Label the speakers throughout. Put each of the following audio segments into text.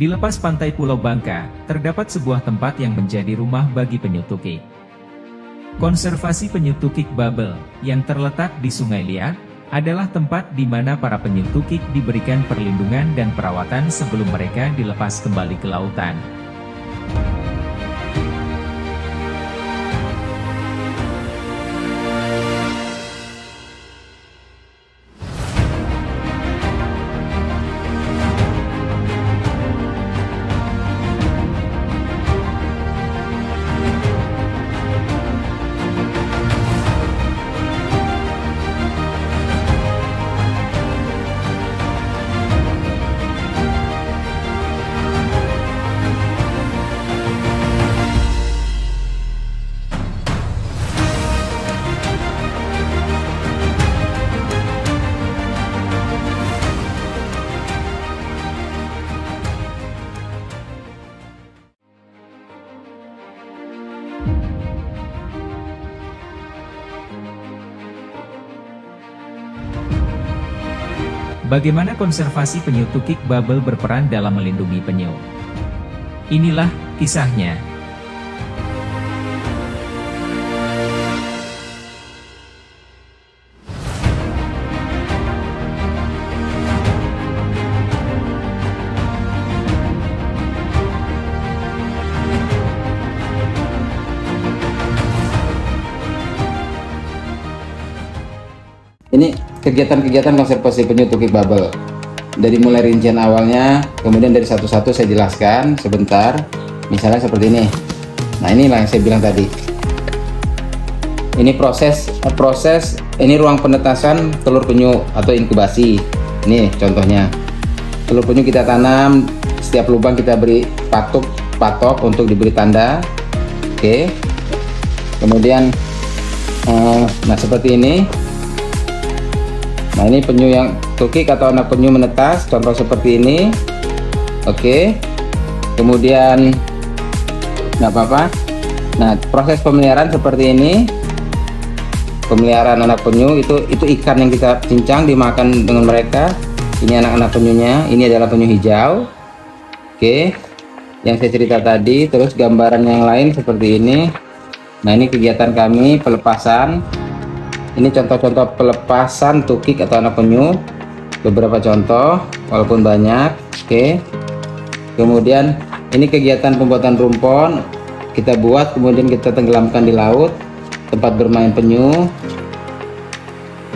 Speaker 1: Di lepas pantai Pulau Bangka, terdapat sebuah tempat yang menjadi rumah bagi penyu tukik. Konservasi penyu tukik Babel, yang terletak di Sungai Liat, adalah tempat di mana para penyu tukik diberikan perlindungan dan perawatan sebelum mereka dilepas kembali ke lautan. Bagaimana konservasi penyu tukik Babel berperan dalam melindungi penyu? Inilah kisahnya.
Speaker 2: Ini kegiatan-kegiatan konservasi penyu tukik Babel. Dari mulai rincian awalnya, kemudian dari satu-satu saya jelaskan sebentar. Misalnya seperti ini. Nah, inilah yang saya bilang tadi. Ini proses ini ruang penetasan telur penyu atau inkubasi. Ini contohnya. Telur penyu kita tanam, setiap lubang kita beri patok untuk diberi tanda. Oke. Kemudian nah seperti ini. Nah, ini penyu yang tukik atau anak penyu menetas, contoh seperti ini. Oke. Kemudian nggak apa-apa. Nah, proses pemeliharaan seperti ini. Pemeliharaan anak penyu itu ikan yang kita cincang dimakan dengan mereka. Ini anak-anak penyunya, ini adalah penyu hijau. Oke. Yang saya cerita tadi, terus gambaran yang lain seperti ini. Nah, ini kegiatan kami pelepasan. Ini contoh-contoh pelepasan tukik atau anak penyu, beberapa contoh walaupun banyak. Oke. Kemudian ini kegiatan pembuatan rumpon kita buat, kemudian kita tenggelamkan di laut, tempat bermain penyu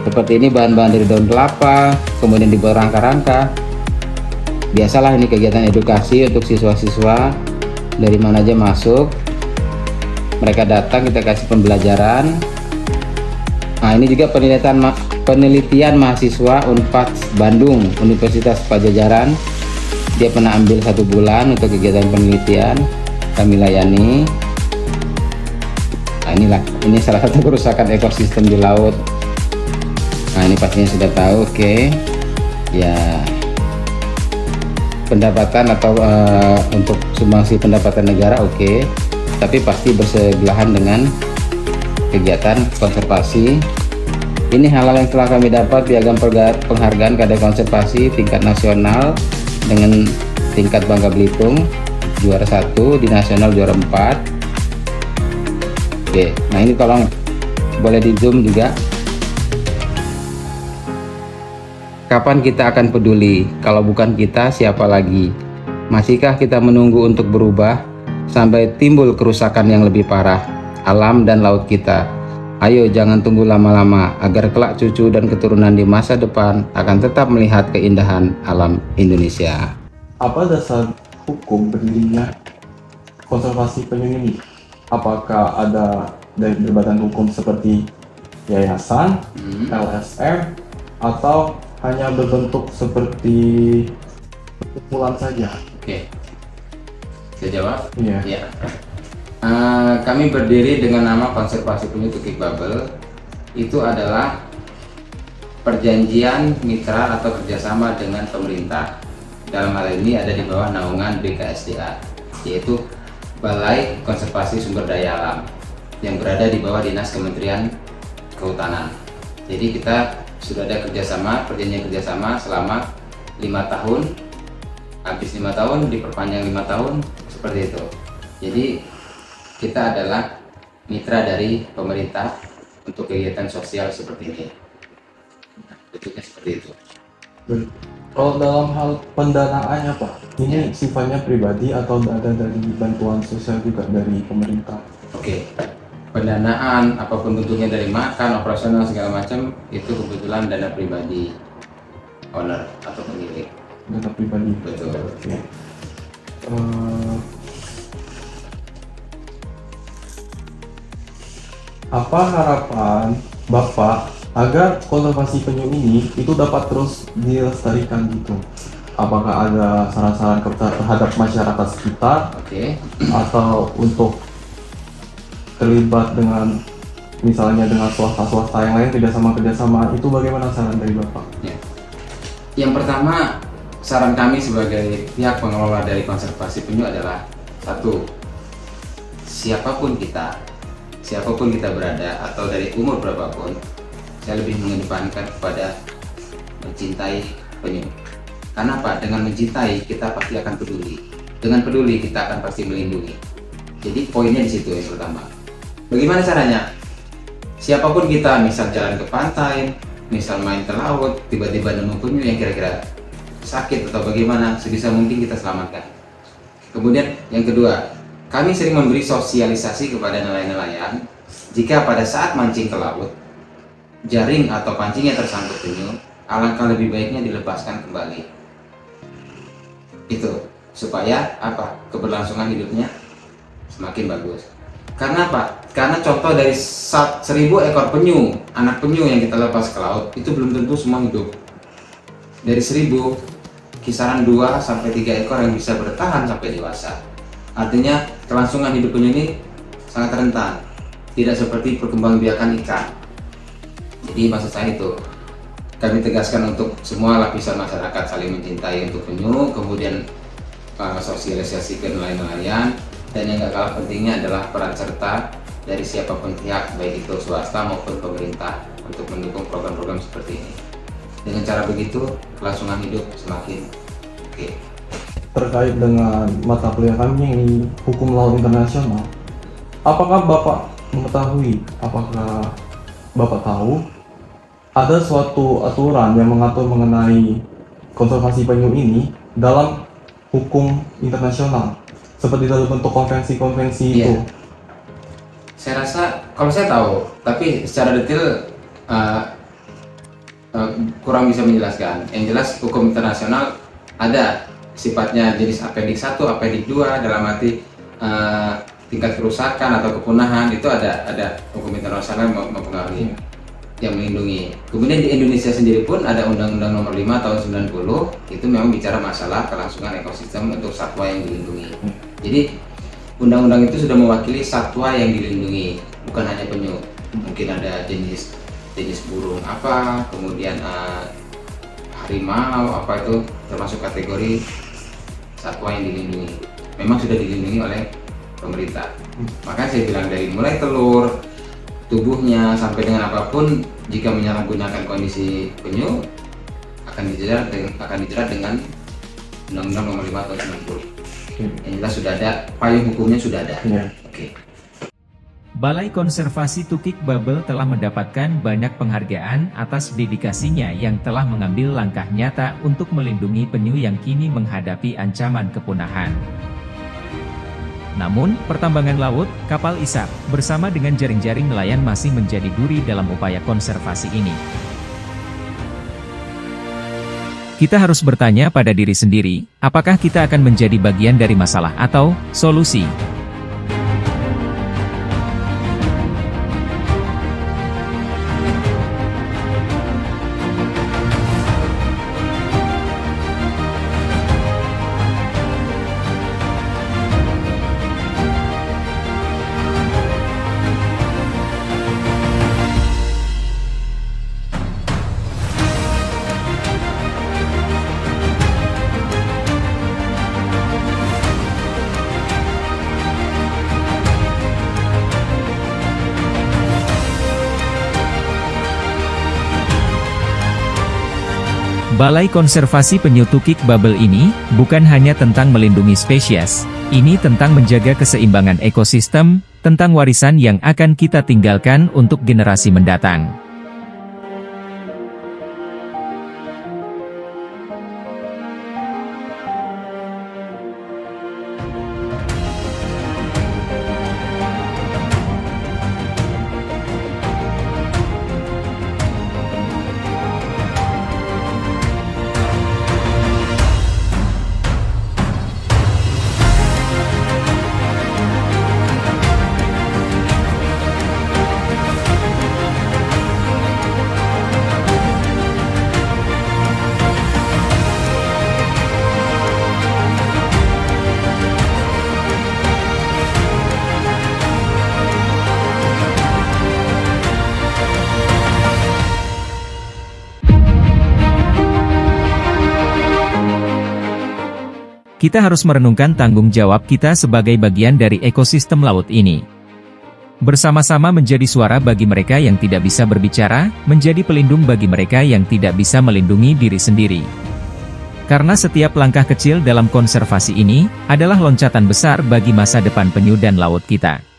Speaker 2: seperti ini, bahan-bahan dari daun kelapa, kemudian dibuat rangka-rangka. Biasalah ini kegiatan edukasi untuk siswa-siswa dari mana aja masuk, mereka datang, kita kasih pembelajaran. Nah, ini juga penelitian mahasiswa Unpad Bandung, Universitas Pajajaran. Dia pernah ambil 1 bulan untuk kegiatan penelitian, kami layani. Nah, ini salah satu kerusakan ekosistem di laut. Nah, ini pastinya sudah tahu. Oke. Ya, pendapatan atau untuk sumbangsi pendapatan negara oke. Tapi pasti bersebelahan dengan kegiatan konservasi. Ini hal-hal yang telah kami dapat piagam penghargaan Kadek Konservasi tingkat nasional dengan tingkat Bangka Belitung, juara 1, di nasional juara 4. Oke, nah ini tolong boleh di zoom juga. Kapan kita akan peduli? Kalau bukan kita, siapa lagi? Masihkah kita menunggu untuk berubah sampai timbul kerusakan yang lebih parah alam dan laut kita? Ayo jangan tunggu lama-lama agar kelak cucu dan keturunan di masa depan akan tetap melihat keindahan alam Indonesia.
Speaker 3: Apa dasar hukum berdirinya konservasi penyu ini? Apakah ada dari jabatan hukum seperti yayasan, LSM, atau hanya berbentuk seperti kumpulan saja?
Speaker 2: Oke, saya jawab.
Speaker 3: Iya.
Speaker 2: Ya. Kami berdiri dengan nama Konservasi Penyu Tukik Babel. Itu adalah perjanjian mitra atau kerjasama dengan pemerintah. Dalam hal ini ada di bawah naungan BKSDA, yaitu Balai Konservasi Sumber Daya Alam, yang berada di bawah Dinas Kementerian Kehutanan. Jadi kita sudah ada kerjasama, perjanjian kerjasama selama 5 tahun habis 5 tahun diperpanjang 5 tahun, seperti itu. Jadi kita adalah mitra dari pemerintah untuk kegiatan sosial seperti ini. Bentuknya seperti itu.
Speaker 3: Kalau dalam hal pendanaannya Pak, ini sifatnya pribadi atau ada dari bantuan sosial juga dari pemerintah?
Speaker 2: Oke, pendanaan apapun bentuknya, dari makan, operasional segala macam, itu kebetulan dana pribadi owner atau pemilik.
Speaker 3: Dana pribadi.
Speaker 2: Betul.
Speaker 3: Oke. Apa harapan Bapak agar konservasi penyu ini itu dapat terus dilestarikan gitu? Apakah ada saran-saran terhadap masyarakat sekitar?
Speaker 2: Oke.
Speaker 3: Atau untuk terlibat dengan misalnya dengan swasta yang lain, kerjasama itu bagaimana saran dari Bapak?
Speaker 2: Ya. Yang pertama, saran kami sebagai pihak pengelola dari konservasi penyu adalah satu, siapapun kita berada atau dari umur berapapun, saya lebih mengedepankan kepada mencintai penyu. Karena apa? Dengan mencintai kita pasti akan peduli. Dengan peduli kita akan pasti melindungi. Jadi poinnya di situ yang pertama. Bagaimana caranya? Siapapun kita, misal jalan ke pantai, misal main ke laut, tiba-tiba nemu penyu yang kira-kira sakit atau bagaimana, sebisa mungkin kita selamatkan. Kemudian yang kedua, kami sering memberi sosialisasi kepada nelayan-nelayan jika pada saat mancing ke laut, jaring atau pancingnya tersangkut penyu, alangkah lebih baiknya dilepaskan kembali. Itu supaya apa? Keberlangsungan hidupnya semakin bagus. Karena apa? Karena contoh dari 1000 ekor penyu, anak penyu yang kita lepas ke laut, itu belum tentu semua hidup. Dari 1000, kisaran 2 sampai 3 ekor yang bisa bertahan sampai dewasa. Artinya kelangsungan hidup penyu ini sangat rentan, tidak seperti perkembangbiakan ikan. Jadi maksud saya itu, kami tegaskan untuk semua lapisan masyarakat saling mencintai untuk penyu, kemudian sosialisasi ke nelayan-nelayan, dan yang gak kalah pentingnya adalah peran serta dari siapapun pihak, baik itu swasta maupun pemerintah, untuk mendukung program-program seperti ini. Dengan cara begitu, kelangsungan hidup semakin oke.
Speaker 3: Terkait dengan mata kuliah kami yang di Hukum Laut Internasional, apakah Bapak mengetahui, apakah Bapak tahu ada suatu aturan yang mengatur mengenai konservasi penyu ini dalam hukum internasional, seperti dalam bentuk konvensi-konvensi itu?
Speaker 2: Saya rasa, kalau saya tahu, tapi secara detail kurang bisa menjelaskan. Yang jelas hukum internasional ada sifatnya jenis Appendix 1, Appendix 2, dalam arti tingkat kerusakan atau kepunahan, itu ada hukum internasional yang mempengaruhi, yang melindungi. Kemudian di Indonesia sendiri pun ada Undang-Undang Nomor 5 tahun 90, itu memang bicara masalah kelangsungan ekosistem untuk satwa yang dilindungi. Jadi undang-undang itu sudah mewakili satwa yang dilindungi, bukan hanya penyu. Mungkin ada jenis burung apa, kemudian harimau apa, itu termasuk kategori satwa yang dilindungi. Memang sudah dilindungi oleh pemerintah. Makanya saya bilang dari mulai telur, tubuhnya sampai dengan apapun, jika menyalahgunakan kondisi penyu akan dijerat dengan Undang-Undang Nomor 5 tahun 90. Yang jelas sudah ada, payung hukumnya sudah ada. Oke.
Speaker 1: Balai Konservasi Tukik Babel telah mendapatkan banyak penghargaan atas dedikasinya yang telah mengambil langkah nyata untuk melindungi penyu yang kini menghadapi ancaman kepunahan. Namun, pertambangan laut, kapal isap, bersama dengan jaring-jaring nelayan masih menjadi duri dalam upaya konservasi ini. Kita harus bertanya pada diri sendiri, apakah kita akan menjadi bagian dari masalah atau solusi? Balai Konservasi Penyu Tukik Bubble ini, bukan hanya tentang melindungi spesies, ini tentang menjaga keseimbangan ekosistem, tentang warisan yang akan kita tinggalkan untuk generasi mendatang. Kita harus merenungkan tanggung jawab kita sebagai bagian dari ekosistem laut ini. Bersama-sama menjadi suara bagi mereka yang tidak bisa berbicara, menjadi pelindung bagi mereka yang tidak bisa melindungi diri sendiri. Karena setiap langkah kecil dalam konservasi ini, adalah loncatan besar bagi masa depan penyu dan laut kita.